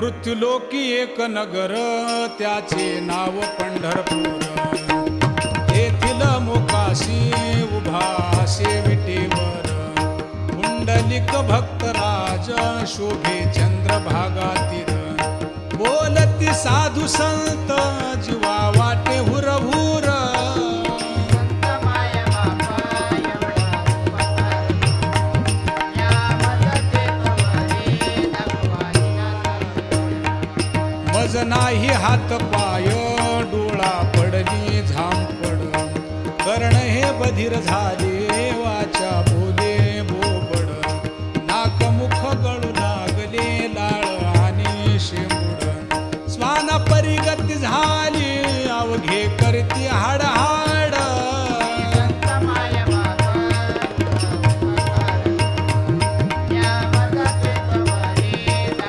मृत्युलोकी एक नगर त्याचे नाव पंढरपूर. येथील मोकाशी उभा विटेवर पुंडलिक भक्तराज शोभे चंद्रभागातील. बोलती साधू संत जीवा वाटे हुरहुर. मज नाही हात पाय डोळा पडली झांपड. कर्ण हे बधीर झाले वाचा बोले बोबड. नाक मुख गळू लागले लाळ आणि शेंबूड. श्वाना परिगती झाली अवघे करती हाडा